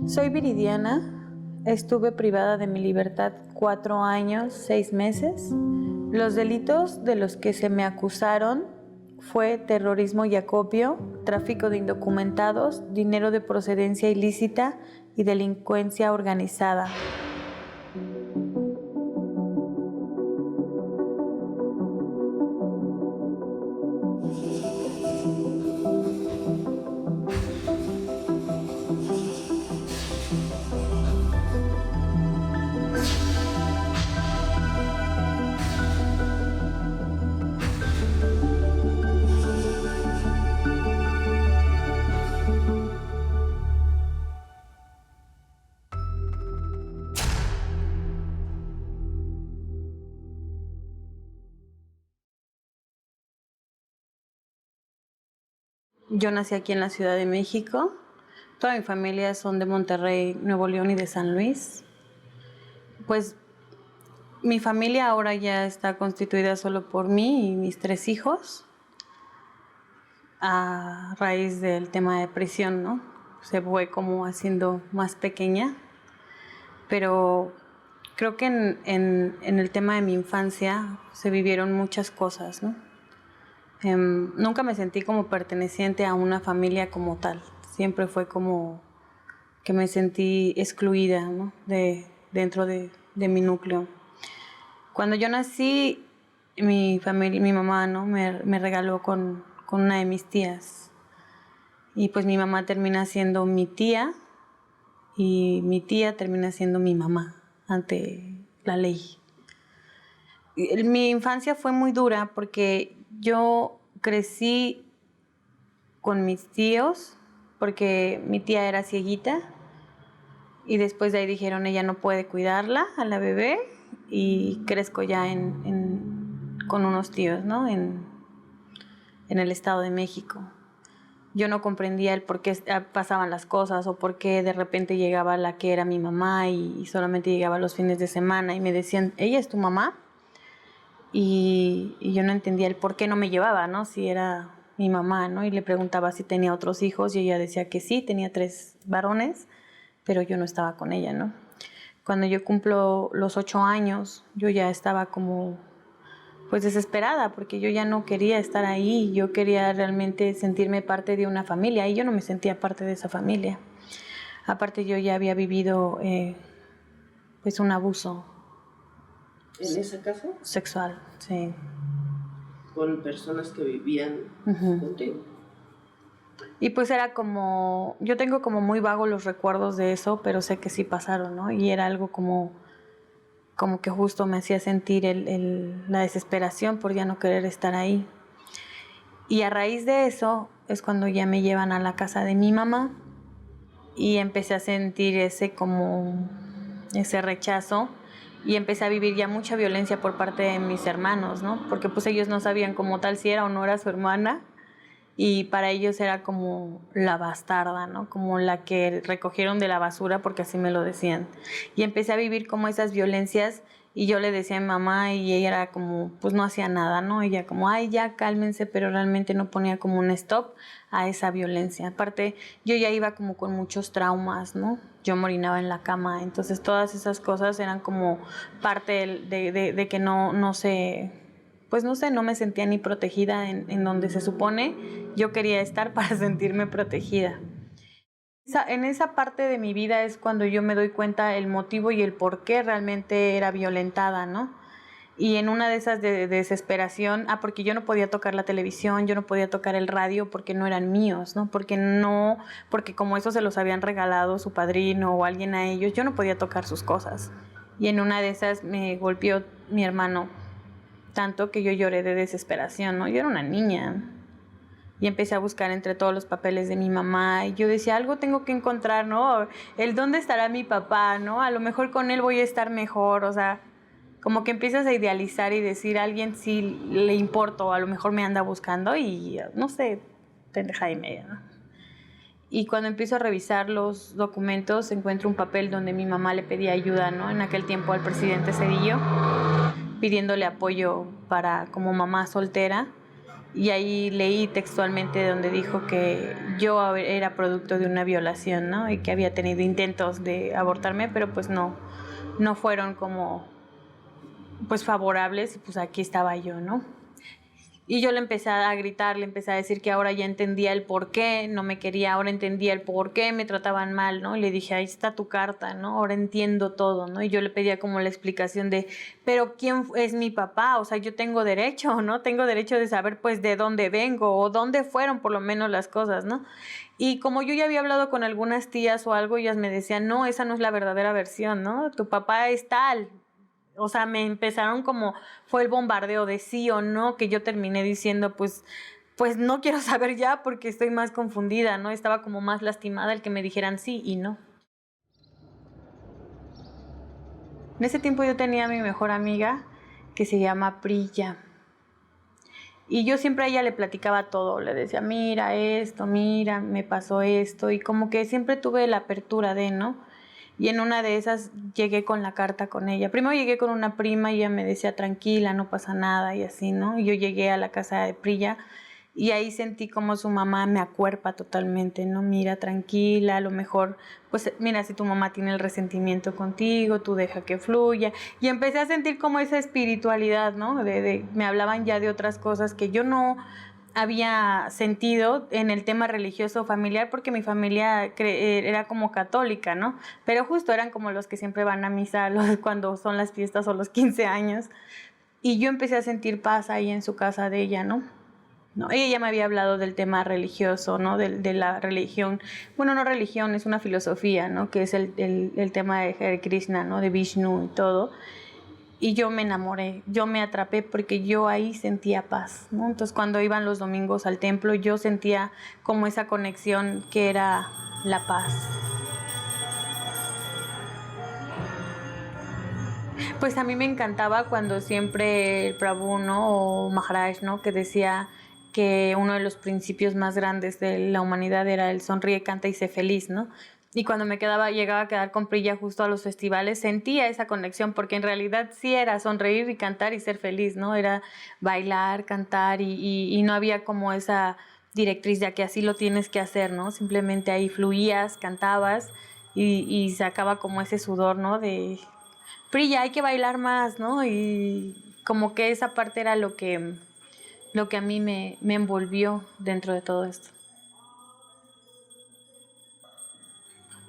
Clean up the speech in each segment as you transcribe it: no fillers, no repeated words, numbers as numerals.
Soy Viridiana. Estuve privada de mi libertad 4 años, 6 meses. Los delitos de los que se me acusaron fue terrorismo y acopio, tráfico de indocumentados, dinero de procedencia ilícita y delincuencia organizada. Yo nací aquí en la Ciudad de México. Toda mi familia son de Monterrey, Nuevo León y de San Luis. Pues mi familia ahora ya está constituida solo por mí y mis 3 hijos, a raíz del tema de prisión, ¿no? Se fue como haciendo más pequeña, pero creo que en el tema de mi infancia se vivieron muchas cosas, ¿no? Nunca me sentí como perteneciente a una familia como tal. Siempre fue como que me sentí excluida, ¿no? Dentro de mi núcleo. Cuando yo nací, mi mamá, ¿no? me regaló con una de mis tías. Y pues mi mamá termina siendo mi tía y mi tía termina siendo mi mamá ante la ley. Mi infancia fue muy dura porque yo crecí con mis tíos, porque mi tía era cieguita y después de ahí dijeron ella no puede cuidarla a la bebé y crezco ya con unos tíos, ¿no? en el Estado de México. Yo no comprendía el por qué pasaban las cosas o por qué de repente llegaba la que era mi mamá y solamente llegaba los fines de semana y me decían, ¿ella es tu mamá? Y yo no entendía el por qué no me llevaba, ¿no? Si era mi mamá, ¿no? Y le preguntaba si tenía otros hijos y ella decía que sí, tenía 3 varones, pero yo no estaba con ella, ¿no? Cuando yo cumplo los 8 años, yo ya estaba como pues desesperada porque yo ya no quería estar ahí, yo quería realmente sentirme parte de una familia y yo no me sentía parte de esa familia. Aparte yo ya había vivido pues un abuso. ¿En esa casa? Sexual, sí. ¿Con personas que vivían contigo? Y pues era como, yo tengo como muy vagos los recuerdos de eso, pero sé que sí pasaron, ¿no? Y era algo como que justo me hacía sentir la desesperación por ya no querer estar ahí. Y a raíz de eso es cuando ya me llevan a la casa de mi mamá y empecé a sentir ese rechazo y empecé a vivir ya mucha violencia por parte de mis hermanos, ¿no? Porque pues ellos no sabían como tal si era o no era su hermana y para ellos era como la bastarda, ¿no? Como la que recogieron de la basura, porque así me lo decían. Y empecé a vivir como esas violencias y yo le decía a mi mamá y ella era como, pues no hacía nada, ¿no? Ella como, ay, ya cálmense, pero realmente no ponía como un stop a esa violencia. Aparte, yo ya iba como con muchos traumas, ¿no? Yo me orinaba en la cama, entonces todas esas cosas eran como parte de que no sé, pues no sé, no me sentía ni protegida en donde se supone yo quería estar para sentirme protegida. En esa parte de mi vida es cuando yo me doy cuenta el motivo y el por qué realmente era violentada, ¿no? Y en una de esas de desesperación, porque yo no podía tocar la televisión, yo no podía tocar el radio porque no eran míos, ¿no? Porque como eso se los habían regalado su padrino o alguien a ellos, yo no podía tocar sus cosas. Y en una de esas me golpeó mi hermano, tanto que yo lloré de desesperación, ¿no? Yo era una niña. Y empecé a buscar entre todos los papeles de mi mamá y yo decía, algo tengo que encontrar, ¿no? ¿Dónde estará mi papá, no? A lo mejor con él voy a estar mejor, o sea, como que empiezas a idealizar y decir a alguien sí le importo, a lo mejor me anda buscando y no sé, pendeja y media, ¿no? Y cuando empiezo a revisar los documentos encuentro un papel donde mi mamá le pedía ayuda, ¿no? En aquel tiempo al presidente Zedillo, pidiéndole apoyo para como mamá soltera. Y ahí leí textualmente donde dijo que yo era producto de una violación, ¿no? Y que había tenido intentos de abortarme, pero pues no fueron como pues favorables, y pues aquí estaba yo, ¿no? Y yo le empecé a gritar, le empecé a decir que ahora ya entendía el por qué no me quería, ahora entendía el por qué me trataban mal, ¿no? Y le dije, ahí está tu carta, ¿no? Ahora entiendo todo, ¿no? Y yo le pedía como la explicación de, pero ¿quién es mi papá? O sea, yo tengo derecho, ¿no? Tengo derecho de saber, pues, de dónde vengo o dónde fueron por lo menos las cosas, ¿no? Y como yo ya había hablado con algunas tías o algo, ellas me decían, no, esa no es la verdadera versión, ¿no? Tu papá es tal. O sea, me empezaron como, fue el bombardeo de sí o no, que yo terminé diciendo, pues no quiero saber ya porque estoy más confundida, ¿no? Estaba como más lastimada el que me dijeran sí y no. En ese tiempo yo tenía a mi mejor amiga que se llama Prilla. Y yo siempre a ella le platicaba todo, le decía, mira esto, mira, me pasó esto, y como que siempre tuve la apertura de, ¿no? Y en una de esas llegué con la carta con ella. Primero llegué con una prima y ella me decía, tranquila, no pasa nada y así, ¿no? Y yo llegué a la casa de Prilla y ahí sentí como su mamá me acuerpa totalmente, ¿no? Mira, tranquila, a lo mejor, pues mira, si tu mamá tiene el resentimiento contigo, tú deja que fluya. Y empecé a sentir como esa espiritualidad, ¿no? Me hablaban ya de otras cosas que yo no había sentido en el tema religioso familiar porque mi familia era como católica, ¿no? Pero justo eran como los que siempre van a misa cuando son las fiestas o los 15 años. Y yo empecé a sentir paz ahí en su casa de ella, ¿no? No, ella ya me había hablado del tema religioso, ¿no? De la religión. Bueno, no religión, es una filosofía, ¿no? Que es el tema de Hare Krishna, ¿no? De Vishnu y todo. Y yo me enamoré, yo me atrapé porque yo ahí sentía paz, ¿no? Entonces cuando iban los domingos al templo yo sentía como esa conexión que era la paz. Pues a mí me encantaba cuando siempre el Prabhu, ¿no? O Maharaj, ¿no? Que decía que uno de los principios más grandes de la humanidad era el sonríe, canta y sé feliz, ¿no? Y cuando llegaba a quedar con Prilla justo a los festivales, sentía esa conexión, porque en realidad sí era sonreír y cantar y ser feliz, ¿no? Era bailar, cantar y no había como esa directriz ya que así lo tienes que hacer, ¿no? Simplemente ahí fluías, cantabas y sacaba como ese sudor, ¿no? De Prilla, hay que bailar más, ¿no? Y como que esa parte era lo que a mí me envolvió dentro de todo esto.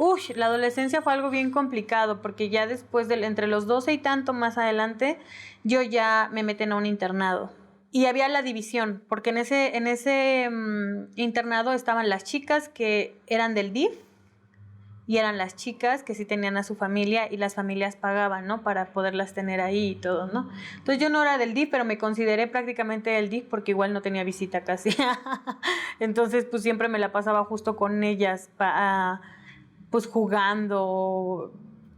Uy, la adolescencia fue algo bien complicado porque ya después entre los 12 y tanto más adelante, yo ya me metí en un internado. Y había la división, porque en ese internado estaban las chicas que eran del DIF y eran las chicas que sí tenían a su familia y las familias pagaban, ¿no? Para poderlas tener ahí y todo, ¿no? Entonces yo no era del DIF, pero me consideré prácticamente del DIF porque igual no tenía visita casi. Entonces pues siempre me la pasaba justo con ellas pues jugando,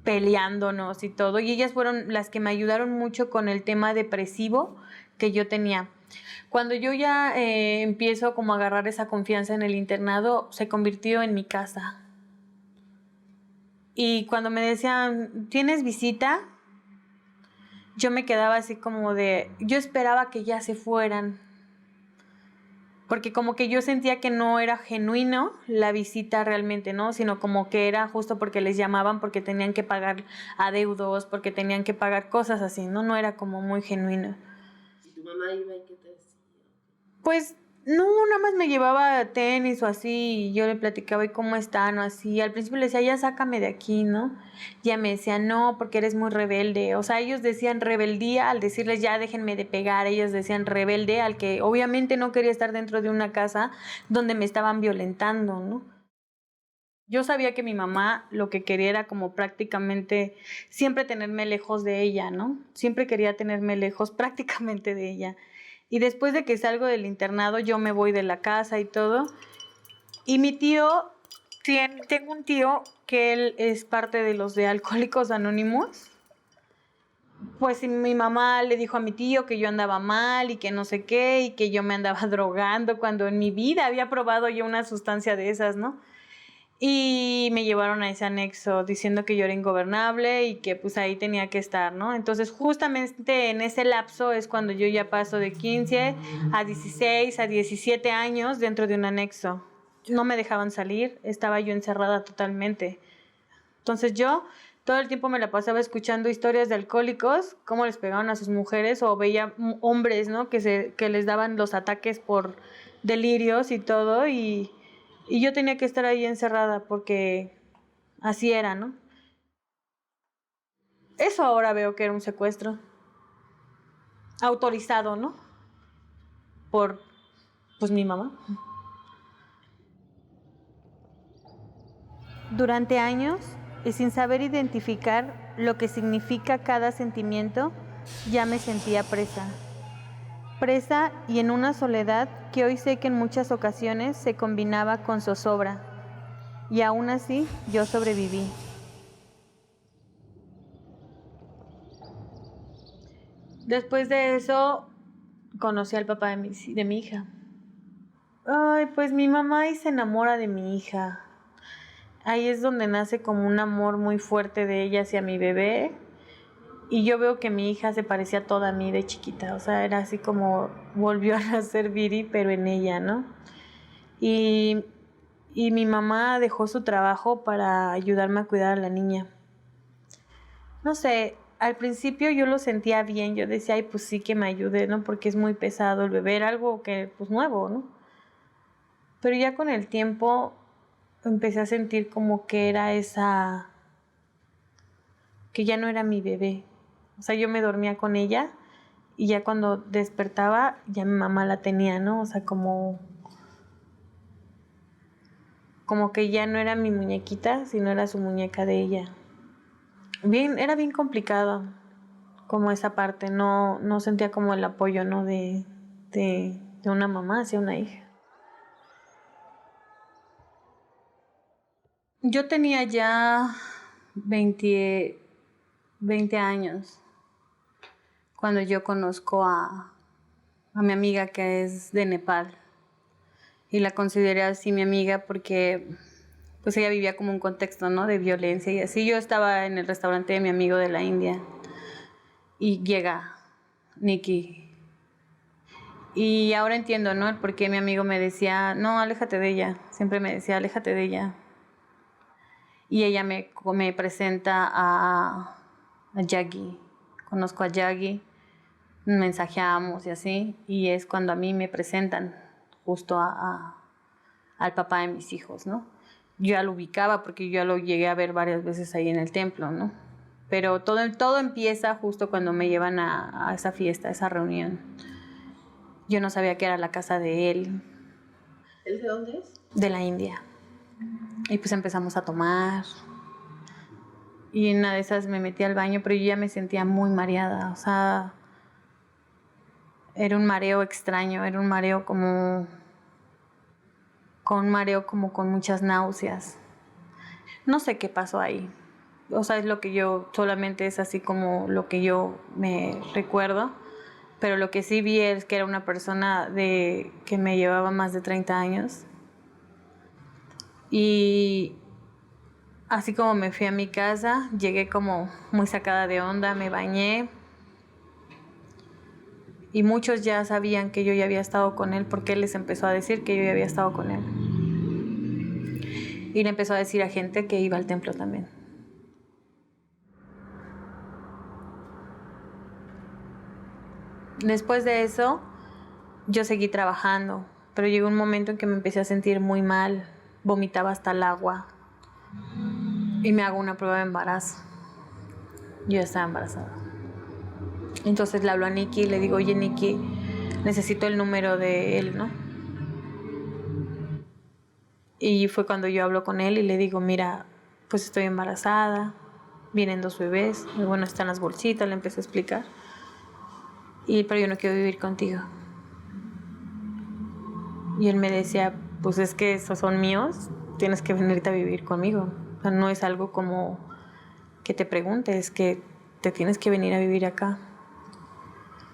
peleándonos y todo. Y ellas fueron las que me ayudaron mucho con el tema depresivo que yo tenía. Cuando yo ya empiezo como a agarrar esa confianza en el internado, se convirtió en mi casa. Y cuando me decían, ¿tienes visita? Yo me quedaba así como yo esperaba que ya se fueran. Porque como que yo sentía que no era genuino la visita realmente, ¿no? Sino como que era justo porque les llamaban, porque tenían que pagar adeudos, porque tenían que pagar cosas así, ¿no? No era como muy genuino. ¿Y tu mamá iba y qué te decía? Pues no, nada más me llevaba tenis o así y yo le platicaba y cómo están o así. Al principio le decía, ya sácame de aquí, ¿no? Ya me decía, no, porque eres muy rebelde. O sea, ellos decían rebeldía al decirles ya déjenme de pegar. Ellos decían rebelde al que obviamente no quería estar dentro de una casa donde me estaban violentando, ¿no? Yo sabía que mi mamá lo que quería era como prácticamente siempre tenerme lejos de ella, ¿no? Siempre quería tenerme lejos prácticamente de ella. Y después de que salgo del internado, yo me voy de la casa y todo. Y mi tío, tengo un tío que él es parte de los de Alcohólicos Anónimos. Pues mi mamá le dijo a mi tío que yo andaba mal y que no sé qué, y que yo me andaba drogando cuando en mi vida había probado yo una sustancia de esas, ¿no? Y me llevaron a ese anexo diciendo que yo era ingobernable y que pues ahí tenía que estar, ¿no? Entonces justamente en ese lapso es cuando yo ya paso de 15 a 16 a 17 años dentro de un anexo. No me dejaban salir, estaba yo encerrada totalmente. Entonces yo todo el tiempo me la pasaba escuchando historias de alcohólicos, cómo les pegaban a sus mujeres, o veía hombres, ¿no? Que les daban los ataques por delirios y todo, y yo tenía que estar ahí encerrada porque así era, ¿no? Eso ahora veo que era un secuestro autorizado, ¿no? Por, pues, mi mamá. Durante años, y sin saber identificar lo que significa cada sentimiento, ya me sentía presa. Presa y en una soledad que hoy sé que en muchas ocasiones se combinaba con zozobra. Y aún así, yo sobreviví. Después de eso, conocí al papá de mi hija. Ay, pues mi mamá ahí se enamora de mi hija. Ahí es donde nace como un amor muy fuerte de ella hacia mi bebé. Y yo veo que mi hija se parecía toda a mí de chiquita. O sea, era así como volvió a nacer Viri, pero en ella, ¿no? Y mi mamá dejó su trabajo para ayudarme a cuidar a la niña. No sé, al principio yo lo sentía bien. Yo decía, ay, pues sí que me ayude, ¿no? Porque es muy pesado el bebé. Era algo que, pues nuevo, ¿no? Pero ya con el tiempo empecé a sentir como que era que ya no era mi bebé. O sea, yo me dormía con ella y ya cuando despertaba ya mi mamá la tenía, ¿no? O sea, como que ya no era mi muñequita, sino era su muñeca de ella. Era bien complicado como esa parte, no sentía como el apoyo, ¿no? De una mamá hacia una hija. Yo tenía ya 20 años cuando yo conozco a mi amiga que es de Nepal. Y la consideré así mi amiga porque pues ella vivía como un contexto, ¿no? De violencia y así. Yo estaba en el restaurante de mi amigo de la India y llega Nikki. Y ahora entiendo, ¿no? El por qué mi amigo me decía, no, aléjate de ella. Siempre me decía, aléjate de ella. Y ella me presenta a Yagi. Conozco a Yagi, mensajeamos y así. Y es cuando a mí me presentan justo al papá de mis hijos, ¿no? Yo ya lo ubicaba porque yo ya lo llegué a ver varias veces ahí en el templo, ¿no? Pero todo empieza justo cuando me llevan a esa fiesta, a esa reunión. Yo no sabía que era la casa de él. ¿Él de dónde es? De la India. Y pues empezamos a tomar. Y en una de esas me metí al baño, pero yo ya me sentía muy mareada. O sea, era un mareo extraño, era un mareo como con muchas náuseas. No sé qué pasó ahí. O sea, es lo que yo, solamente es así como lo que yo me recuerdo. Pero lo que sí vi es que era una persona que me llevaba más de 30 años. Y así como me fui a mi casa, llegué como muy sacada de onda, me bañé. Y muchos ya sabían que yo ya había estado con él porque él les empezó a decir que yo ya había estado con él. Y le empezó a decir a gente que iba al templo también. Después de eso, yo seguí trabajando, pero llegó un momento en que me empecé a sentir muy mal, vomitaba hasta el agua y me hago una prueba de embarazo. Yo estaba embarazada. Entonces le hablo a Nikki y le digo, oye Nikki, necesito el número de él, ¿no? Y fue cuando yo hablo con él y le digo, mira, pues estoy embarazada, vienen 2 bebés, y bueno, están las bolsitas, le empecé a explicar. Pero yo no quiero vivir contigo. Y él me decía, pues es que esos son míos, tienes que venirte a vivir conmigo. O sea, no es algo como que te pregunte, es que te tienes que venir a vivir acá.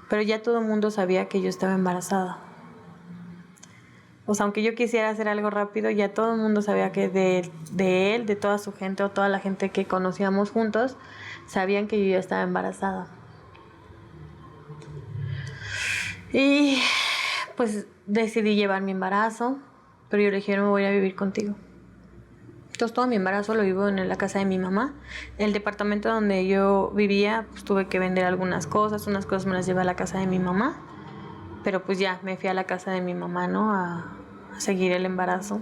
Pero ya todo el mundo sabía que yo estaba embarazada. O sea, aunque yo quisiera hacer algo rápido, ya todo el mundo sabía que de él, de toda su gente o toda la gente que conocíamos juntos, sabían que yo ya estaba embarazada. Y pues decidí llevar mi embarazo, pero yo le dije, no me voy a vivir contigo. Entonces todo mi embarazo lo vivo en la casa de mi mamá. El departamento donde yo vivía, pues tuve que vender algunas cosas, unas cosas me las llevé a la casa de mi mamá, pero pues ya me fui a la casa de mi mamá, ¿no? A seguir el embarazo.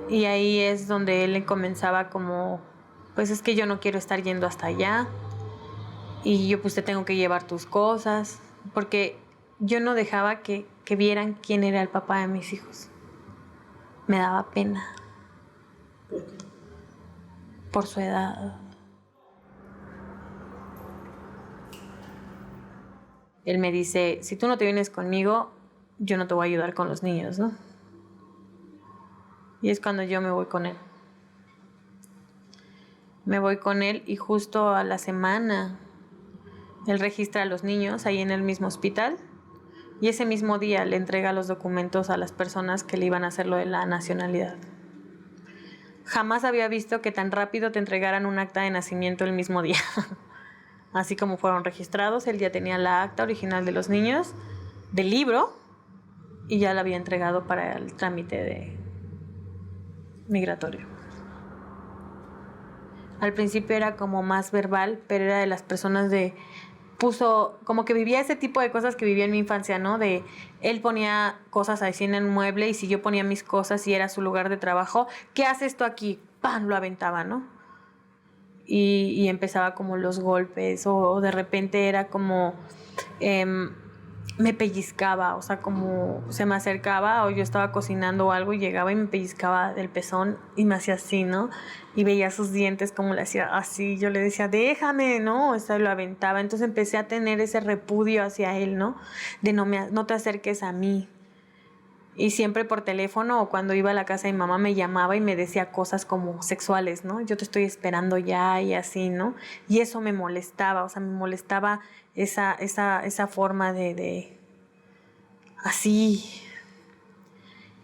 Y ahí es donde él comenzaba como, pues es que yo no quiero estar yendo hasta allá y yo pues te tengo que llevar tus cosas, porque yo no dejaba que vieran quién era el papá de mis hijos. Me daba pena. ¿Por qué? Por su edad. Él me dice, si tú no te vienes conmigo, yo no te voy a ayudar con los niños, ¿no? Y es cuando yo me voy con él. Me voy con él y justo a la semana él registra a los niños ahí en el mismo hospital y ese mismo día le entrega los documentos a las personas que le iban a hacer lo de la nacionalidad. Jamás había visto que tan rápido te entregaran un acta de nacimiento el mismo día. Así como fueron registrados, él ya tenía la acta original de los niños, del libro, y ya la había entregado para el trámite de migratorio. Al principio era como más verbal, pero era de las personas como que vivía ese tipo de cosas que vivía en mi infancia, ¿no? De él ponía cosas así en el mueble y si yo ponía mis cosas y era su lugar de trabajo, ¿qué hace esto aquí? ¡Pam! Lo aventaba, ¿no? Y empezaba como los golpes o de repente era como me pellizcaba, o sea, como se me acercaba o yo estaba cocinando o algo y llegaba y me pellizcaba del pezón y me hacía así, ¿no? Y veía sus dientes como le hacía así, yo le decía, déjame, ¿no? O sea, lo aventaba, entonces empecé a tener ese repudio hacia él, ¿no? De no te acerques a mí. Y siempre por teléfono o cuando iba a la casa de mi mamá me llamaba y me decía cosas como sexuales, ¿no? Yo te estoy esperando ya y así, ¿no? Y eso me molestaba, o sea, me molestaba esa forma de así.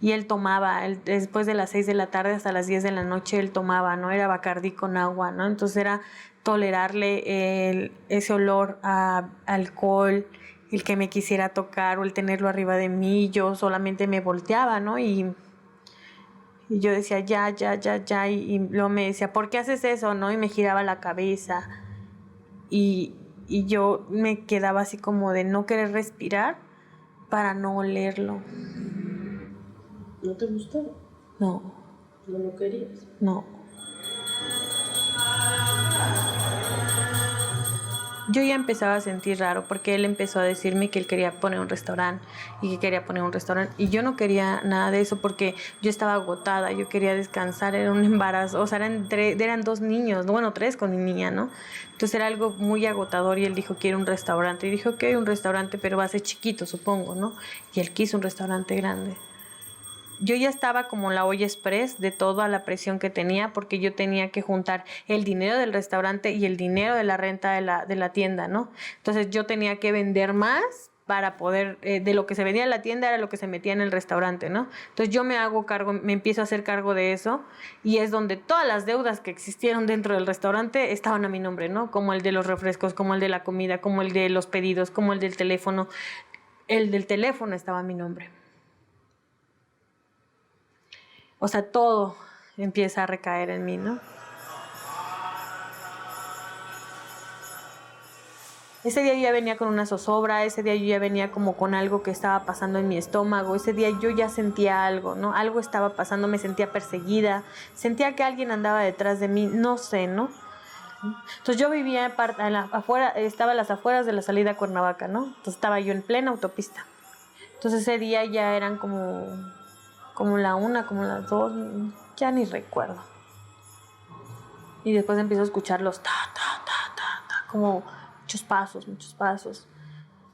Y él tomaba, después de las 6 de la tarde hasta las 10 de la noche él tomaba, ¿no? Era Bacardí con agua, ¿no? Entonces era tolerarle ese olor a alcohol, el que me quisiera tocar o el tenerlo arriba de mí, yo solamente me volteaba, ¿no? Y yo decía, ya, y luego me decía, ¿por qué haces eso, no? Y me giraba la cabeza y yo me quedaba así como de no querer respirar para no olerlo. ¿No te gustaba? No. ¿No lo querías? No. Yo ya empezaba a sentir raro porque él empezó a decirme que él quería poner un restaurante y que quería poner un restaurante y yo no quería nada de eso porque yo estaba agotada, yo quería descansar, era un embarazo, o sea, eran 2 niños, bueno, 3 con mi niña, ¿no? Entonces era algo muy agotador y él dijo, quiero un restaurante y dije, ok, un restaurante, pero va a ser chiquito, supongo, ¿no? Y él quiso un restaurante grande. Yo ya estaba como la olla express de toda la presión que tenía porque yo tenía que juntar el dinero del restaurante y el dinero de la renta de la tienda, ¿no? Entonces yo tenía que vender más para poder, de lo que se vendía en la tienda era lo que se metía en el restaurante, ¿no? Entonces yo me hago cargo, me empiezo a hacer cargo de eso y es donde todas las deudas que existieron dentro del restaurante estaban a mi nombre, ¿no? Como el de los refrescos, como el de la comida, como el de los pedidos, como el del teléfono. El del teléfono estaba a mi nombre. O sea, todo empieza a recaer en mí, ¿no? Ese día yo ya venía con una zozobra, ese día yo ya venía como con algo que estaba pasando en mi estómago, ese día yo ya sentía algo, ¿no? Algo estaba pasando, me sentía perseguida, sentía que alguien andaba detrás de mí, no sé, ¿no? Entonces yo vivía afuera, estaba a las afueras de la salida a Cuernavaca, ¿no? Entonces estaba yo en plena autopista. Entonces ese día ya eran como la 1, como las 2, ya ni recuerdo. Y después empiezo a escuchar los ta, como muchos pasos.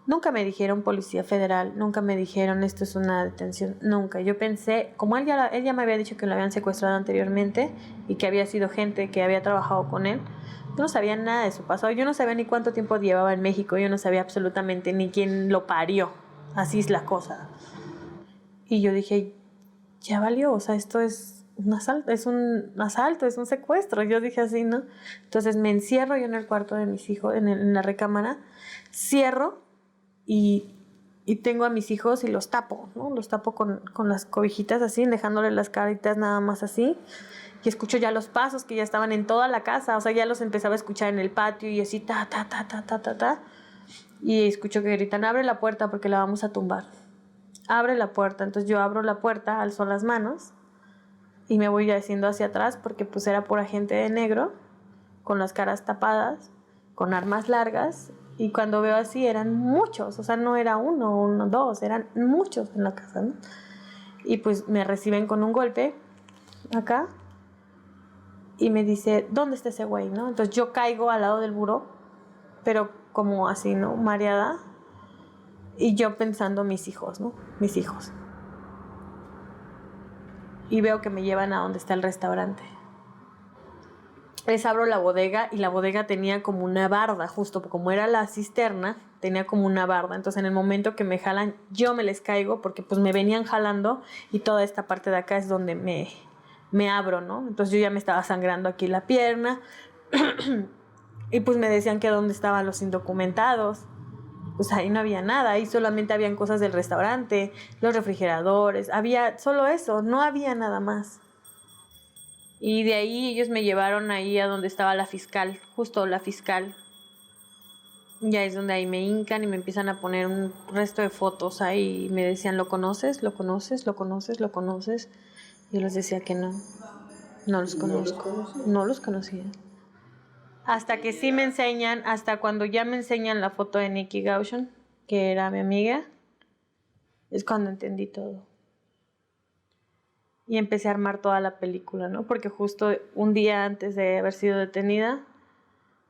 Nunca me dijeron policía federal, nunca me dijeron esto es una detención, nunca. Yo pensé, como él ya me había dicho que lo habían secuestrado anteriormente y que había sido gente que había trabajado con él, yo no sabía nada de su pasado, yo no sabía ni cuánto tiempo llevaba en México, yo no sabía absolutamente ni quién lo parió, así es la cosa. Y yo dije, ya valió, o sea, esto es un asalto, es un secuestro. Yo dije así, ¿no? Entonces me encierro yo en el cuarto de mis hijos, en la recámara, cierro y tengo a mis hijos y los tapo, ¿no? Los tapo con las cobijitas así, dejándole las caritas nada más así. Y escucho ya los pasos que ya estaban en toda la casa, o sea, ya los empezaba a escuchar en el patio y así, ta, ta, ta, ta, ta, ta, ta. Y escucho que gritan, abre la puerta porque la vamos a tumbar. Abre la puerta. Entonces yo abro la puerta, alzo las manos y me voy haciendo hacia atrás porque pues era pura gente de negro, con las caras tapadas, con armas largas. Y cuando veo así eran muchos, o sea, no era uno, dos, eran muchos en la casa, ¿no? Y pues me reciben con un golpe acá y me dice, ¿dónde está ese güey, no? Entonces yo caigo al lado del buró, pero como así, ¿no? Mareada. Y yo pensando mis hijos, ¿no? Mis hijos. Y veo que me llevan a donde está el restaurante. Les abro la bodega y la bodega tenía como una barda, justo como era la cisterna, tenía como una barda. Entonces en el momento que me jalan, yo me les caigo porque pues me venían jalando y toda esta parte de acá es donde me abro, ¿no? Entonces yo ya me estaba sangrando aquí la pierna y pues me decían que dónde estaban los indocumentados. Pues ahí no había nada, ahí solamente habían cosas del restaurante, los refrigeradores, había solo eso, no había nada más. Y de ahí ellos me llevaron ahí a donde estaba la fiscal, justo la fiscal. Ya es donde ahí me hincan y me empiezan a poner un resto de fotos ahí y me decían, ¿lo conoces? ¿Lo conoces? ¿Lo conoces? ¿Lo conoces? Yo les decía que no, no los conozco, no los conocía. Hasta que sí me enseñan, hasta cuando ya me enseñan la foto de Nikki Gauchon, que era mi amiga, es cuando entendí todo. Y empecé a armar toda la película, ¿no? Porque justo un día antes de haber sido detenida,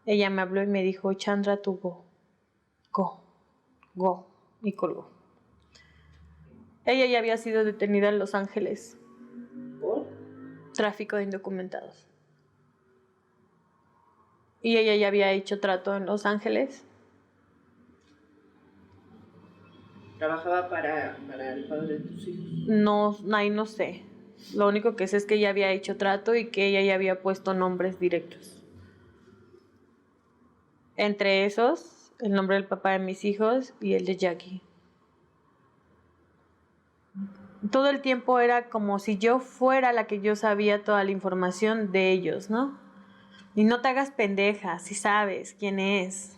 ella me habló y me dijo, Chandra, tú go, y colgó. Ella ya había sido detenida en Los Ángeles. ¿Por? Tráfico de indocumentados. Y ella ya había hecho trato en Los Ángeles. ¿Trabajaba para el padre de tus hijos? No, ahí no sé. Lo único que sé es que ella había hecho trato y que ella ya había puesto nombres directos. Entre esos, el nombre del papá de mis hijos y el de Jackie. Todo el tiempo era como si yo fuera la que yo sabía toda la información de ellos, ¿no? Y no te hagas pendeja, si sabes quién es.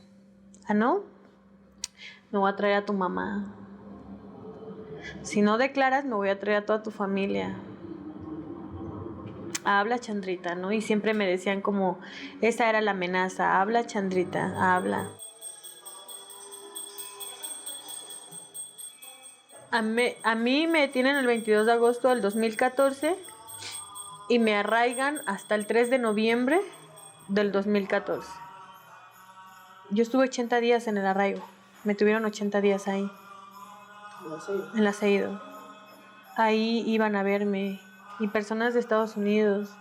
¿Ah, no? Me voy a traer a tu mamá. Si no declaras, me voy a traer a toda tu familia. Habla, Chandrita, ¿no? Y siempre me decían como, esa era la amenaza, habla, Chandrita, habla. A mí me detienen el 22 de agosto del 2014 y me arraigan hasta el 3 de noviembre del 2014. Yo estuve 80 días en el arraigo, me tuvieron 80 días ahí. En la Seido. Ahí iban a verme y personas de Estados Unidos.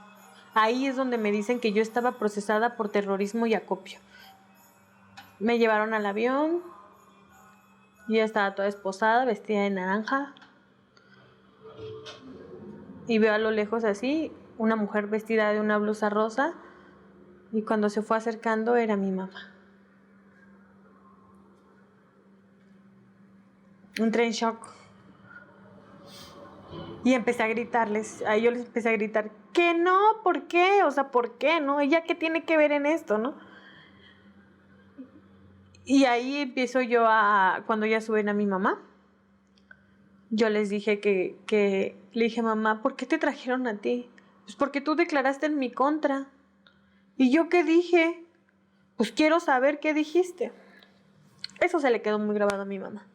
Ahí es donde me dicen que yo estaba procesada por terrorismo y acopio. Me llevaron al avión. Yo ya estaba toda esposada, vestida de naranja. Y veo a lo lejos así una mujer vestida de una blusa rosa. Y cuando se fue acercando era mi mamá. Entré en shock. Y empecé a gritarles, a ellos les empecé a gritar, que no, ¿por qué? O sea, ¿por qué? ¿No? ¿Ella qué tiene que ver en esto, no? Y ahí empiezo yo cuando ya suben a mi mamá, yo les dije le dije, mamá, ¿por qué te trajeron a ti? Pues porque tú declaraste en mi contra. ¿Y yo qué dije? Pues quiero saber qué dijiste. Eso se le quedó muy grabado a mi mamá.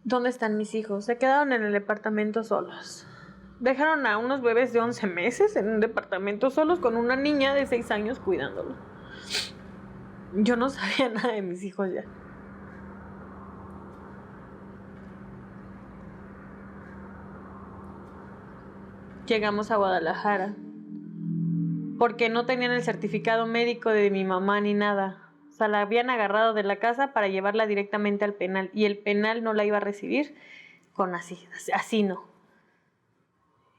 ¿Dónde están mis hijos? Se quedaron en el departamento solos. Dejaron a unos bebés de 11 meses en un departamento solos con una niña de 6 años cuidándolo. Yo no sabía nada de mis hijos ya. Llegamos a Guadalajara porque no tenían el certificado médico de mi mamá ni nada. O sea, la habían agarrado de la casa para llevarla directamente al penal y el penal no la iba a recibir con así no.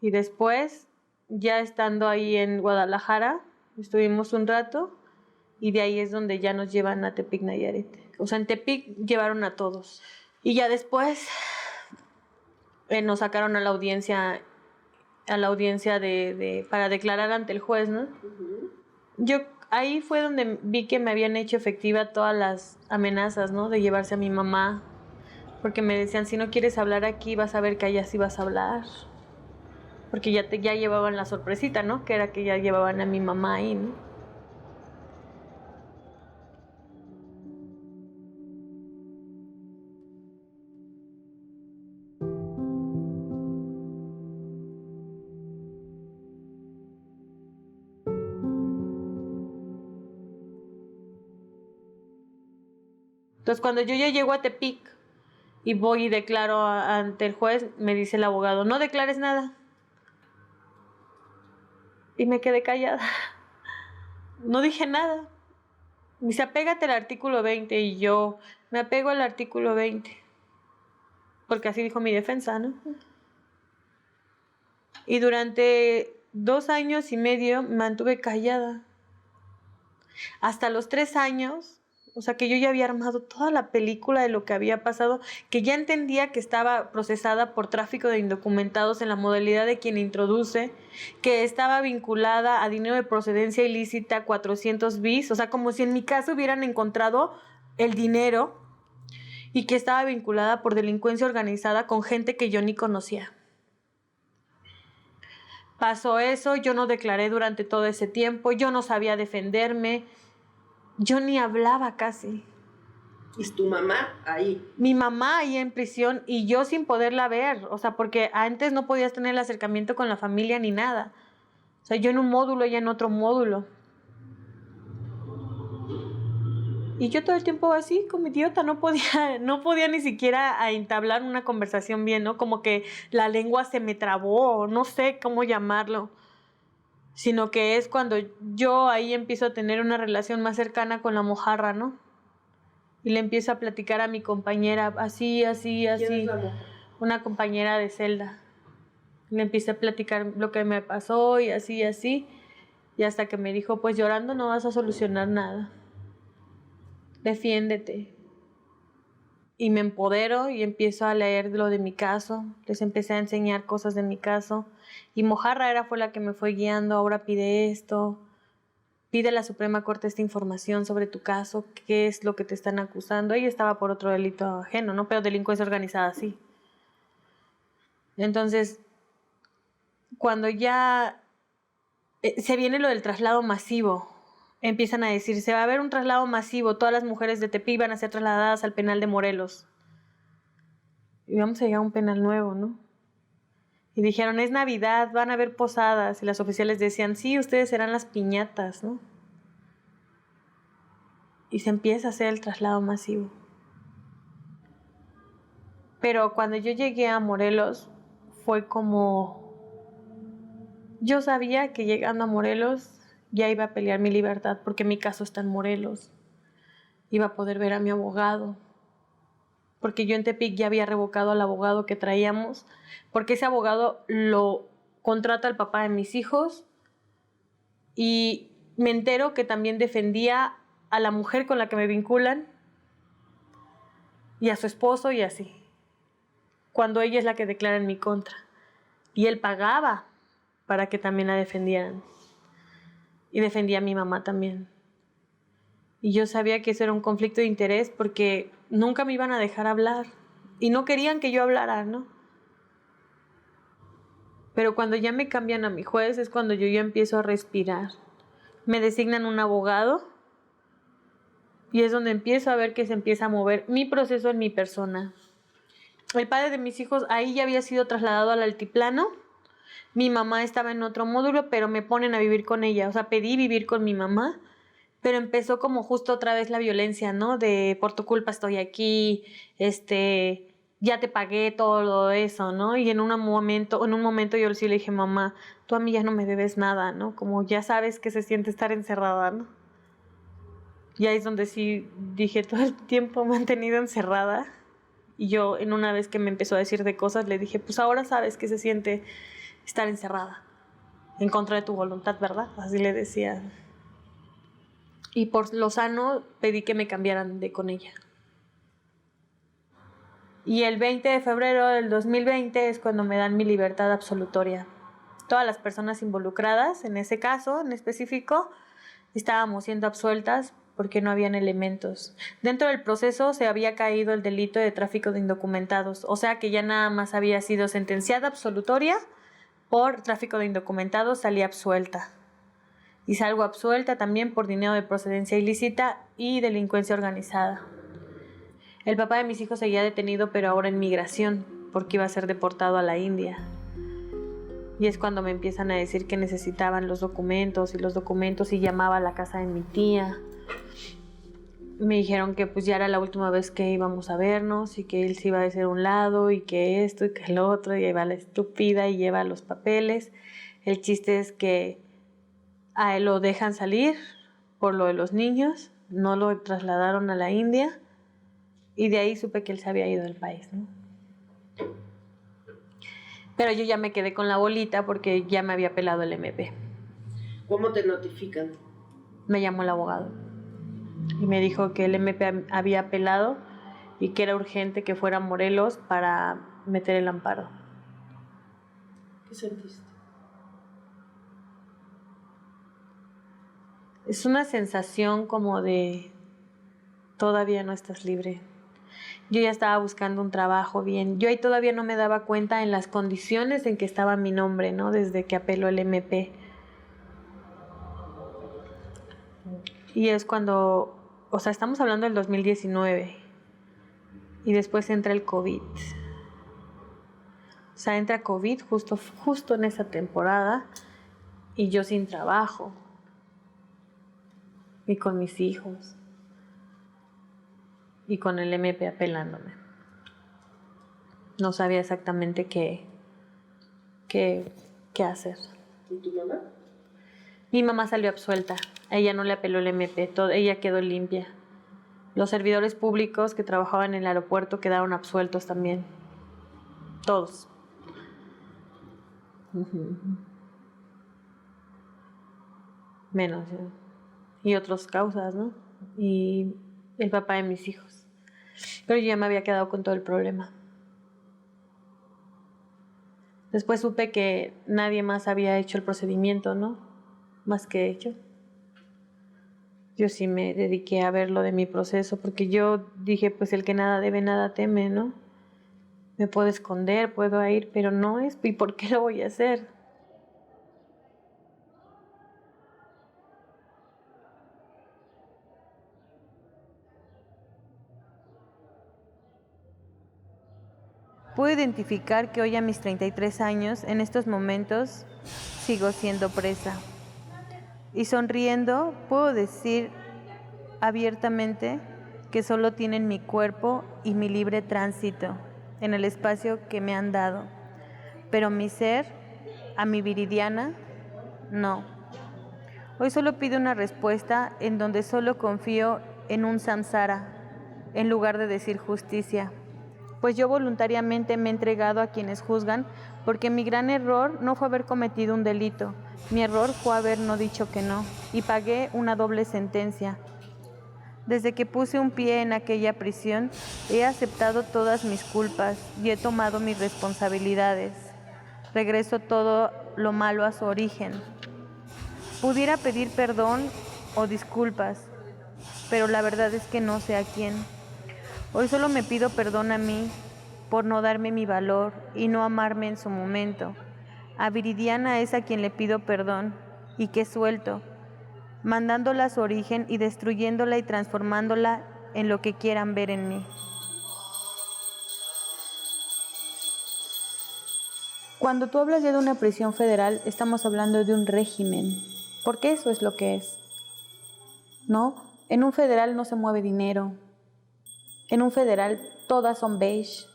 Y después, ya estando ahí en Guadalajara, estuvimos un rato y de ahí es donde ya nos llevan a Tepic, Nayarit. O sea, en Tepic llevaron a todos. Y ya después nos sacaron a la audiencia para declarar ante el juez, ¿no? Yo ahí fue donde vi que me habían hecho efectiva todas las amenazas, ¿no? De llevarse a mi mamá, porque me decían, si no quieres hablar aquí, vas a ver que allá sí vas a hablar. Porque ya llevaban la sorpresita, ¿no? Que era que ya llevaban a mi mamá ahí, ¿no? Entonces, cuando yo ya llego a Tepic y voy y declaro ante el juez, me dice el abogado, no declares nada. Y me quedé callada. No dije nada. Me dice, apégate al artículo 20. Y yo me apego al artículo 20. Porque así dijo mi defensa, ¿no? Y durante 2 años y medio me mantuve callada. Hasta los 3 años, o sea que yo ya había armado toda la película de lo que había pasado, que ya entendía que estaba procesada por tráfico de indocumentados en la modalidad de quien introduce, que estaba vinculada a dinero de procedencia ilícita 400 bis, o sea, como si en mi caso hubieran encontrado el dinero y que estaba vinculada por delincuencia organizada con gente que yo ni conocía. Pasó eso, yo no declaré durante todo ese tiempo, yo no sabía defenderme, yo ni hablaba casi. ¿Y tu mamá ahí? Mi mamá ahí en prisión y yo sin poderla ver, o sea, porque antes no podías tener el acercamiento con la familia ni nada. O sea, yo en un módulo, ella en otro módulo. Y yo todo el tiempo así, como idiota, no podía ni siquiera entablar una conversación bien, ¿no? Como que la lengua se me trabó, no sé cómo llamarlo. Sino que es cuando yo ahí empiezo a tener una relación más cercana con la mojarra, ¿no? Y le empiezo a platicar a mi compañera, así. ¿Quién es la mojarra? Una compañera de celda. Le empecé a platicar lo que me pasó y así. Y hasta que me dijo, pues llorando no vas a solucionar nada. Defiéndete. Y me empodero y empiezo a leer lo de mi caso. Les empecé a enseñar cosas de mi caso. Y mojarra fue la que me fue guiando. Ahora pide esto. Pide a la Suprema Corte esta información sobre tu caso. ¿Qué es lo que te están acusando? Ella estaba por otro delito ajeno, ¿no? Pero delincuencia organizada, sí. Entonces, cuando ya se viene lo del traslado masivo, empiezan a decir, se va a haber un traslado masivo, todas las mujeres de Tepic van a ser trasladadas al penal de Morelos. Y vamos a llegar a un penal nuevo, ¿no? Y dijeron, es Navidad, van a haber posadas. Y las oficiales decían, sí, ustedes serán las piñatas, ¿no? Y se empieza a hacer el traslado masivo. Pero cuando yo llegué a Morelos, fue como... Yo sabía que llegando a Morelos ya iba a pelear mi libertad, porque mi caso está en Morelos. Iba a poder ver a mi abogado. Porque yo en Tepic ya había revocado al abogado que traíamos, porque ese abogado lo contrata el papá de mis hijos y me entero que también defendía a la mujer con la que me vinculan y a su esposo y así, cuando ella es la que declara en mi contra. Y él pagaba para que también la defendieran. Y defendía a mi mamá también. Y yo sabía que eso era un conflicto de interés porque nunca me iban a dejar hablar. Y no querían que yo hablara, ¿no? Pero cuando ya me cambian a mi juez es cuando yo ya empiezo a respirar. Me designan un abogado y es donde empiezo a ver que se empieza a mover mi proceso en mi persona. El padre de mis hijos ahí ya había sido trasladado al altiplano. Mi mamá estaba en otro módulo, pero me ponen a vivir con ella. O sea, pedí vivir con mi mamá, pero empezó como justo otra vez la violencia, ¿no? De por tu culpa estoy aquí, ya te pagué todo eso, ¿no? Y en un momento yo sí le dije, mamá, tú a mí ya no me debes nada, ¿no? Como ya sabes que se siente estar encerrada, ¿no? Y ahí es donde sí dije, todo el tiempo me han tenido encerrada Y yo, en una vez que me empezó a decir de cosas, le dije, pues ahora sabes qué se siente estar encerrada, en contra de tu voluntad, ¿verdad? Así le decía. Y por lo sano pedí que me cambiaran con ella. Y el 20 de febrero del 2020 es cuando me dan mi libertad absolutoria. Todas las personas involucradas, en ese caso en específico, estábamos siendo absueltas porque no habían elementos. Dentro del proceso se había caído el delito de tráfico de indocumentados, o sea que ya nada más había sido sentenciada absolutoria por tráfico de indocumentados, salí absuelta. Y salgo absuelta también por dinero de procedencia ilícita y delincuencia organizada. El papá de mis hijos seguía detenido, pero ahora en migración, porque iba a ser deportado a la India. Y es cuando me empiezan a decir que necesitaban los documentos y llamaba a la casa de mi tía. Me dijeron que pues ya era la última vez que íbamos a vernos y que él se iba a hacer un lado y que esto y que el otro, y ahí va la estúpida y lleva los papeles. El chiste es que a él lo dejan salir por lo de los niños, no lo trasladaron a la India y de ahí supe que él se había ido del país, ¿no? Pero yo ya me quedé con la bolita porque ya me había pelado el MP. ¿Cómo te notifican? Me llamó el abogado y me dijo que el MP había apelado y que era urgente que fuera a Morelos para meter el amparo. ¿Qué sentiste? Es una sensación como de todavía no estás libre. Yo ya estaba buscando un trabajo bien. Yo ahí todavía no me daba cuenta en las condiciones en que estaba mi nombre, ¿no? Desde que apeló el MP. Y es cuando, o sea, estamos hablando del 2019 y después entra el COVID. O sea, entra COVID justo en esa temporada y yo sin trabajo y con mis hijos y con el MP apelándome. No sabía exactamente qué hacer. ¿Y tu mamá? Mi mamá salió absuelta. A ella no le apeló el MP, ella quedó limpia. Los servidores públicos que trabajaban en el aeropuerto quedaron absueltos también. Todos. Menos yo. Y otras causas, ¿no? Y el papá de mis hijos. Pero yo ya me había quedado con todo el problema. Después supe que nadie más había hecho el procedimiento, ¿no? Más que yo. Yo sí me dediqué a ver lo de mi proceso, porque yo dije, pues el que nada debe, nada teme, ¿no? Me puedo esconder, puedo ir, pero no es, ¿y por qué lo voy a hacer? Puedo identificar que hoy a mis 33 años, en estos momentos, sigo siendo presa. Y sonriendo, puedo decir abiertamente que solo tienen mi cuerpo y mi libre tránsito en el espacio que me han dado. Pero mi ser, a mi Viridiana, no. Hoy solo pido una respuesta en donde solo confío en un samsara, en lugar de decir justicia. Pues yo voluntariamente me he entregado a quienes juzgan, porque mi gran error no fue haber cometido un delito, mi error fue haber no dicho que no, y pagué una doble sentencia. Desde que puse un pie en aquella prisión, he aceptado todas mis culpas y he tomado mis responsabilidades. Regreso todo lo malo a su origen. Pudiera pedir perdón o disculpas, pero la verdad es que no sé a quién. Hoy solo me pido perdón a mí por no darme mi valor y no amarme en su momento. A Viridiana es a quien le pido perdón y que suelto, mandándola a su origen y destruyéndola y transformándola en lo que quieran ver en mí. Cuando tú hablas ya de una prisión federal, estamos hablando de un régimen, porque eso es lo que es, ¿no? En un federal no se mueve dinero. En un federal todas son beige.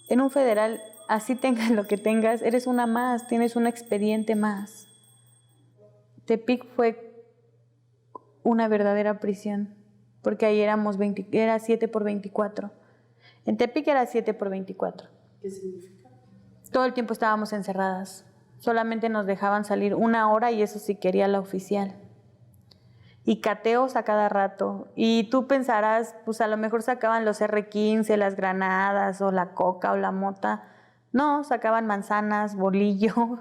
En un federal, así tengas lo que tengas, eres una más, tienes un expediente más. Tepic fue una verdadera prisión, porque ahí era 7 por 24. En Tepic era 7x24. ¿Qué significa? Todo el tiempo estábamos encerradas. Solamente nos dejaban salir 1 hora y eso sí quería la oficial. Y cateos a cada rato. Y tú pensarás, pues a lo mejor sacaban los R15, las granadas o la coca o la mota. No, sacaban manzanas, bolillo,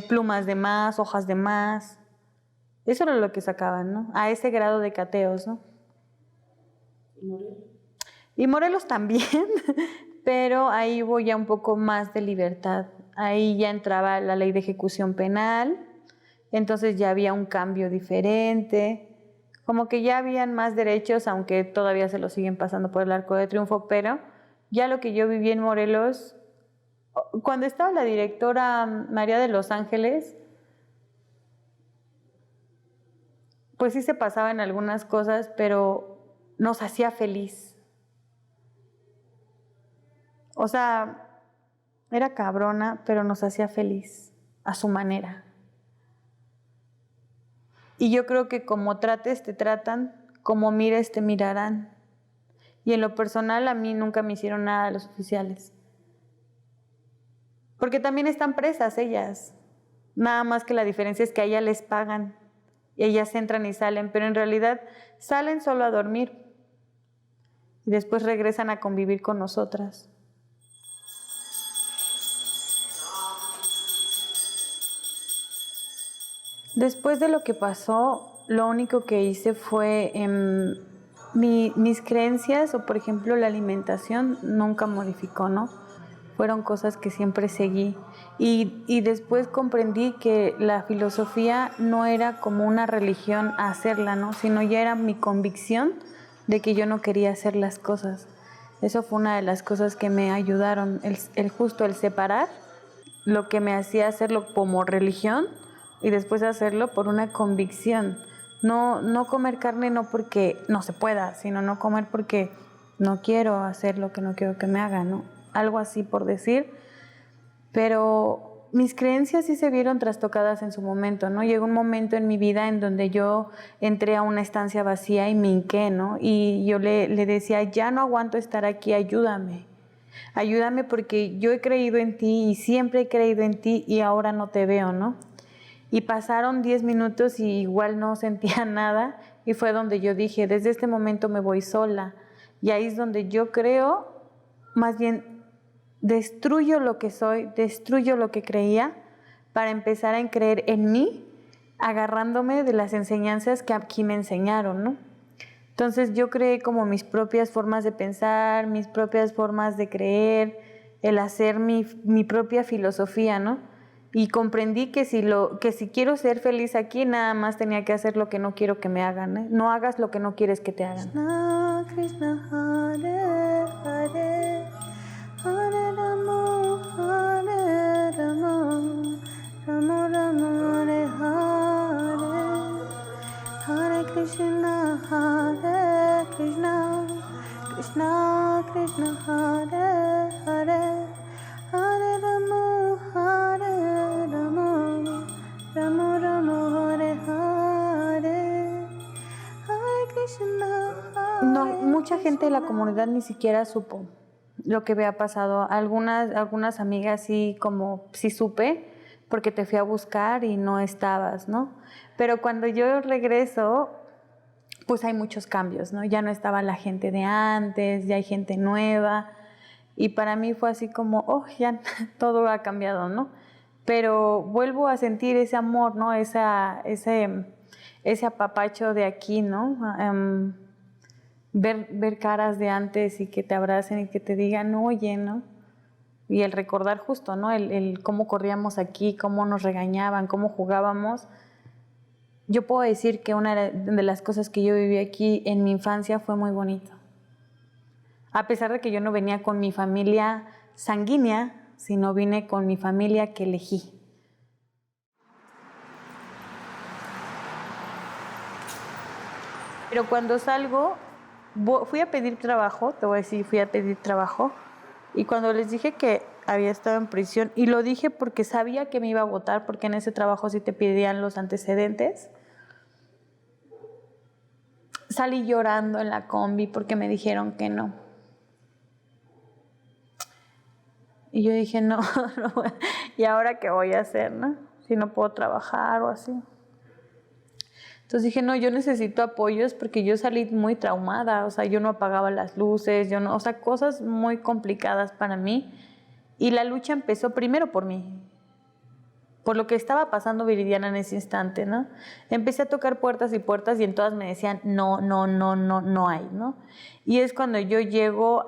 plumas de más, hojas de más. Eso era lo que sacaban, ¿no? A ese grado de cateos, ¿no? ¿Y Morelos? Y Morelos también, pero ahí hubo ya un poco más de libertad. Ahí ya entraba la ley de ejecución penal, entonces ya había un cambio diferente, como que ya habían más derechos, aunque todavía se lo siguen pasando por el Arco de Triunfo, pero ya lo que yo viví en Morelos, cuando estaba la directora María de los Ángeles, pues sí se pasaba en algunas cosas, pero nos hacía feliz. O sea, era cabrona, pero nos hacía feliz a su manera. Y yo creo que como trates, te tratan, como mires, te mirarán. Y en lo personal, a mí nunca me hicieron nada los oficiales. Porque también están presas ellas. Nada más que la diferencia es que a ellas les pagan. Y ellas entran y salen, pero en realidad salen solo a dormir. Y después regresan a convivir con nosotras. Después de lo que pasó, lo único que hice fue mis creencias, o por ejemplo la alimentación, nunca modificó, ¿no? Fueron cosas que siempre seguí. Y después comprendí que la filosofía no era como una religión a hacerla, ¿no? Sino ya era mi convicción de que yo no quería hacer las cosas. Eso fue una de las cosas que me ayudaron, el separar lo que me hacía hacerlo como religión y después hacerlo por una convicción. No comer carne no porque no se pueda, sino no comer porque no quiero hacer lo que no quiero que me hagan, ¿no? Algo así por decir. Pero mis creencias sí se vieron trastocadas en su momento, ¿no? Llegó un momento en mi vida en donde yo entré a una estancia vacía y me hinqué, ¿no? Y yo le decía, ya no aguanto estar aquí, ayúdame. Ayúdame porque yo he creído en ti y siempre he creído en ti y ahora no te veo, ¿no? Y pasaron 10 minutos y igual no sentía nada y fue donde yo dije, desde este momento me voy sola. Y ahí es donde yo creo, más bien destruyo lo que soy, destruyo lo que creía para empezar a creer en mí, agarrándome de las enseñanzas que aquí me enseñaron, ¿no? Entonces yo creé como mis propias formas de pensar, mis propias formas de creer, el hacer mi propia filosofía, ¿no? Y comprendí que si quiero ser feliz aquí, nada más tenía que hacer lo que no quiero que me hagan, ¿eh? No hagas lo que no quieres que te hagan. Krishna, Krishna, Hare Hare, Hare Rama, Hare Rama, Rama Rama, Hare Hare, Hare Krishna, Hare Krishna, Krishna Krishna, Hare Hare, Hare Rama, Hare Rama, Rama Rama, Hare Hare, Hare Krishna, Hare. No, mucha gente de la comunidad ni siquiera supo lo que había pasado. Algunas amigas sí, como sí supe, porque te fui a buscar y no estabas, ¿no? Pero cuando yo regreso, pues hay muchos cambios, ¿no? Ya no estaba la gente de antes, ya hay gente nueva. Y para mí fue así como, oh, ya todo ha cambiado, ¿no? Pero vuelvo a sentir ese amor, ¿no? Ese apapacho de aquí, ¿no? Ver caras de antes y que te abracen y que te digan, oye, ¿no? Y el recordar justo, ¿no? El cómo corríamos aquí, cómo nos regañaban, cómo jugábamos. Yo puedo decir que una de las cosas que yo viví aquí en mi infancia fue muy bonito. A pesar de que yo no venía con mi familia sanguínea, sino vine con mi familia que elegí. Pero cuando salgo, fui a pedir trabajo, te voy a decir, fui a pedir trabajo, y cuando les dije que había estado en prisión, y lo dije porque sabía que me iba a votar, porque en ese trabajo sí te pedían los antecedentes, salí llorando en la combi porque me dijeron que no. Y yo dije, no, ¿y ahora qué voy a hacer, no? Si no puedo trabajar o así. Entonces dije, no, yo necesito apoyos porque yo salí muy traumada, o sea, yo no apagaba las luces, yo no, o sea, cosas muy complicadas para mí. Y la lucha empezó primero por mí, por lo que estaba pasando Viridiana en ese instante, ¿no? Empecé a tocar puertas y puertas y en todas me decían, no, no, no, no, no hay, ¿no? Y es cuando yo llego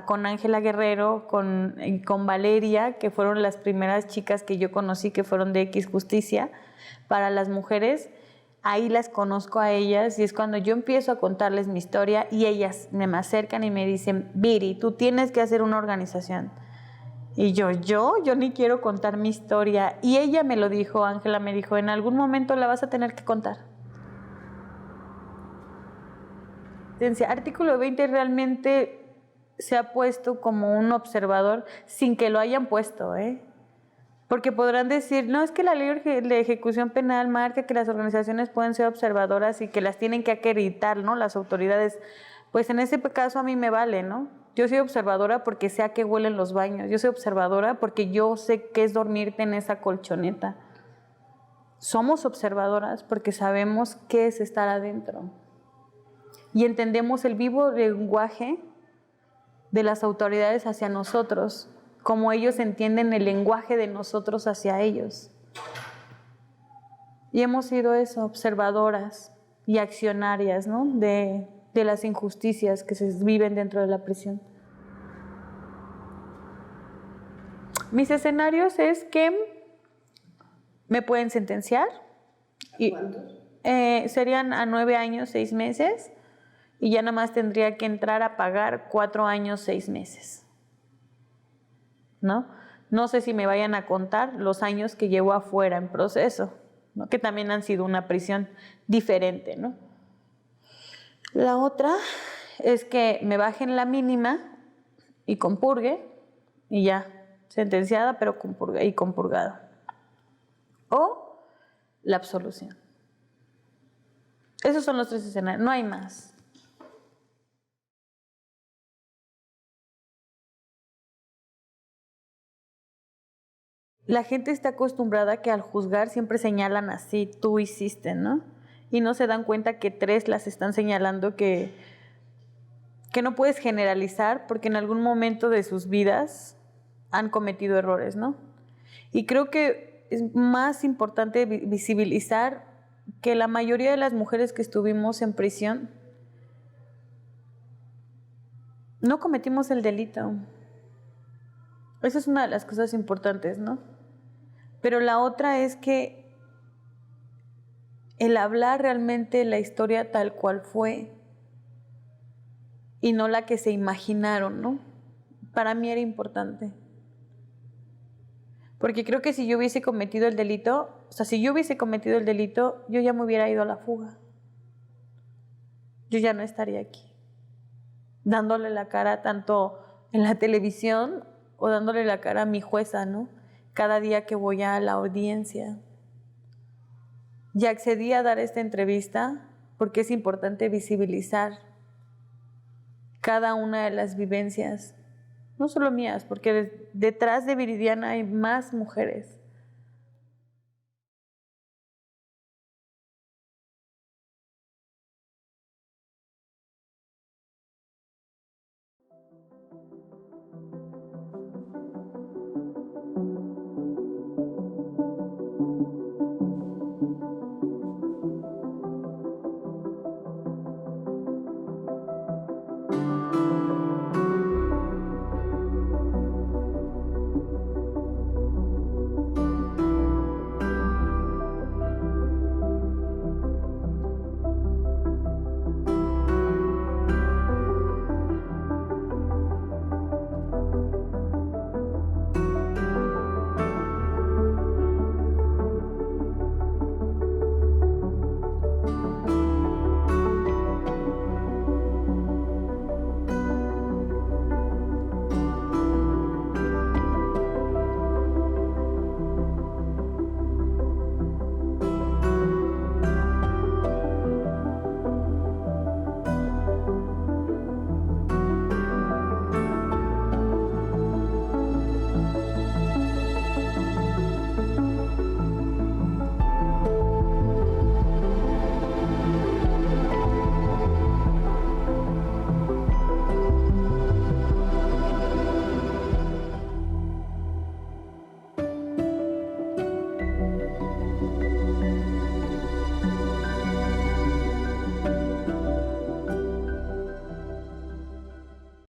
con Ángela Guerrero, con Valeria, que fueron las primeras chicas que yo conocí, que fueron de X Justicia para las mujeres. Ahí las conozco a ellas y es cuando yo empiezo a contarles mi historia y ellas me acercan y me dicen, Viri, tú tienes que hacer una organización. Y yo ni quiero contar mi historia. Y ella me lo dijo, Ángela me dijo, en algún momento la vas a tener que contar. Artículo 20 realmente se ha puesto como un observador sin que lo hayan puesto, ¿eh? Porque podrán decir, no, es que la ley de ejecución penal marca que las organizaciones pueden ser observadoras y que las tienen que acreditar, ¿no? Las autoridades. Pues en ese caso a mí me vale, ¿no? Yo soy observadora porque sé a qué huelen los baños. Yo soy observadora porque yo sé qué es dormirte en esa colchoneta. Somos observadoras porque sabemos qué es estar adentro. Y entendemos el vivo lenguaje de las autoridades hacia nosotros, como ellos entienden el lenguaje de nosotros hacia ellos. Y hemos sido eso, observadoras y accionarias, ¿no? de las injusticias que se viven dentro de la prisión. Mis escenarios es que me pueden sentenciar. ¿A cuántos? Serían a 9 años, 6 meses, y ya nada más tendría que entrar a pagar 4 años, 6 meses. ¿No? No sé si me vayan a contar los años que llevo afuera en proceso, ¿no? Que también han sido una prisión diferente, ¿no? La otra es que me bajen la mínima y compurgue, y ya, sentenciada pero compurgada. O la absolución. Esos son los 3 escenarios, no hay más. La gente está acostumbrada a que al juzgar siempre señalan así, tú hiciste, ¿no? Y no se dan cuenta que 3 las están señalando que no puedes generalizar porque en algún momento de sus vidas han cometido errores, ¿no? Y creo que es más importante visibilizar que la mayoría de las mujeres que estuvimos en prisión no cometimos el delito. Esa es una de las cosas importantes, ¿no? Pero la otra es que el hablar realmente la historia tal cual fue y no la que se imaginaron, ¿no? Para mí era importante. Porque creo que si yo hubiese cometido el delito, yo ya me hubiera ido a la fuga. Yo ya no estaría aquí, dándole la cara tanto en la televisión o dándole la cara a mi jueza, ¿no? Cada día que voy a la audiencia. Y accedí a dar esta entrevista porque es importante visibilizar cada una de las vivencias, no solo mías, porque detrás de Viridiana hay más mujeres.